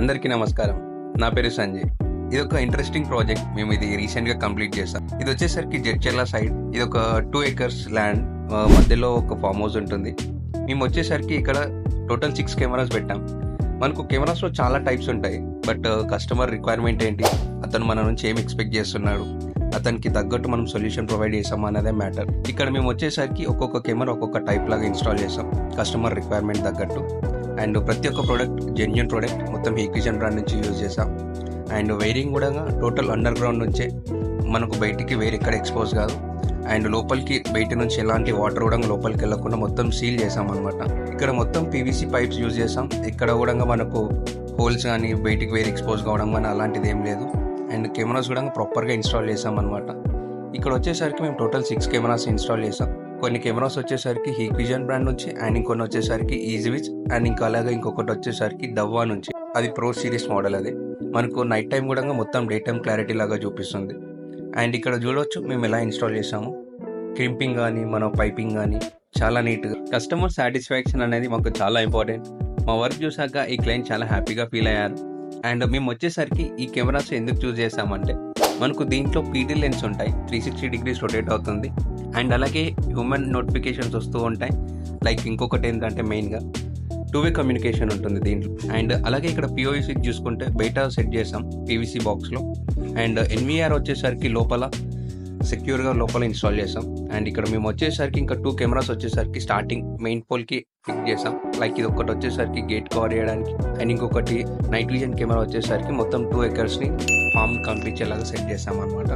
అందరికీ నమస్కారం. నా పేరు సంజయ్. ఇది ఒక ఇంట్రెస్టింగ్ ప్రాజెక్ట్. మేము ఇది రీసెంట్గా కంప్లీట్ చేసాం. ఇది వచ్చేసరికి జడ్చర్ల సైడ్. ఇది ఒక 2 acres ల్యాండ్, మధ్యలో ఒక ఫామ్ హౌస్ ఉంటుంది. మేము వచ్చేసరికి ఇక్కడ టోటల్ 6 కెమెరాస్ పెట్టాం. మనకు కెమెరాస్లో చాలా టైప్స్ ఉంటాయి, బట్ కస్టమర్ రిక్వైర్మెంట్ ఏంటి, అతను మన నుంచి ఏం ఎక్స్పెక్ట్ చేస్తున్నాడు, అతనికి తగ్గట్టు మనం సొల్యూషన్ ప్రొవైడ్ చేసాం అన్నదే మ్యాటర్. ఇక్కడ మేము వచ్చేసరికి ఒక్కొక్క కెమెరా ఒక్కొక్క టైప్ లాగా ఇన్స్టాల్ చేసాం కస్టమర్ రిక్వైర్మెంట్ తగ్గట్టు. అండ్ ప్రతి ఒక్క ప్రోడక్ట్ జెన్యూన్ ప్రోడక్ట్, మొత్తం హీక్విజన్ బ్రాండ్ నుంచి యూజ్ చేసాం. అండ్ వైరింగ్ కూడా టోటల్ అండర్ గ్రౌండ్ నుంచే, మనకు బయటికి వేరే ఎక్కడ ఎక్స్పోజ్ కాదు. అండ్ లోపలికి బయట నుంచి ఎలాంటి వాటర్ కూడా లోపలికి వెళ్ళకుండా మొత్తం సీల్ చేసాం అనమాట. ఇక్కడ మొత్తం పీవీసీ పైప్స్ యూజ్ చేసాం. ఇక్కడ కూడా మనకు హోల్స్ కానీ బయటికి వేరే ఎక్స్పోజ్ కావడం కానీ అలాంటిది ఏం లేదు. అండ్ కెమెరాస్ కూడా ప్రాపర్గా ఇన్స్టాల్ చేసాం అనమాట. ఇక్కడ వచ్చేసరికి మేము టోటల్ 6 కెమెరాస్ ఇన్స్టాల్ చేసాం. కొన్ని కెమెరాస్ వచ్చేసరికి హీక్విజన్ బ్రాండ్ నుంచి, అండ్ ఇంకొన్ని వచ్చేసరికి ఈజీవిచ్, అండ్ ఇంకా అలాగే ఇంకొకటి వచ్చేసరికి దవ్వా నుంచి. అది ప్రో సిరీస్ మోడల్. అది మనకు నైట్ టైం కూడా మొత్తం డే టైం క్లారిటీ లాగా చూపిస్తుంది. అండ్ ఇక్కడ చూడవచ్చు మేము ఎలా ఇన్స్టాల్ చేసాము. క్రింపింగ్ కానీ మన పైపింగ్ కానీ చాలా నీట్గా. కస్టమర్ సాటిస్ఫాక్షన్ అనేది మాకు చాలా ఇంపార్టెంట్. మా వర్క్ చూసాక ఈ క్లయింట్ చాలా హ్యాపీగా ఫీల్ అయ్యారు. అండ్ మేము వచ్చేసరికి ఈ కెమెరాస్ ఎందుకు చూస్ చేసామంటే, మనకు దీంట్లో పీటీ లెన్స్ ఉంటాయి, 360 degrees రొటేట్ అవుతుంది. అండ్ అలాగే హ్యూమన్ నోటిఫికేషన్స్ వస్తూ ఉంటాయి. లైక్ ఇంకొకటి ఏంటంటే మెయిన్గా 2-way కమ్యూనికేషన్ ఉంటుంది దీంట్లో. అండ్ అలాగే ఇక్కడ పిఓవి స్విచ్ చూసుకుంటే బయట సెట్ చేసాం పీవీసీ బాక్స్లో. అండ్ ఎన్వీఆర్ వచ్చేసరికి లోపల సెక్యూర్గా లోపల ఇన్స్టాల్ చేసాం. అండ్ ఇక్కడ మేము వచ్చేసరికి ఇంకా 2 కెమెరాస్ వచ్చేసరికి స్టార్టింగ్ మెయిన్ పోల్కి ఫిక్స్ చేసాం. లైక్ ఇది ఒకటి వచ్చేసరికి గేట్ కవర్ చేయడానికి, అండ్ ఇంకొకటి నైట్ విజన్ కెమెరా వచ్చేసరికి మొత్తం 2 acresని ఫామ్ కనిపించేలాగా సెట్ చేసాం అనమాట.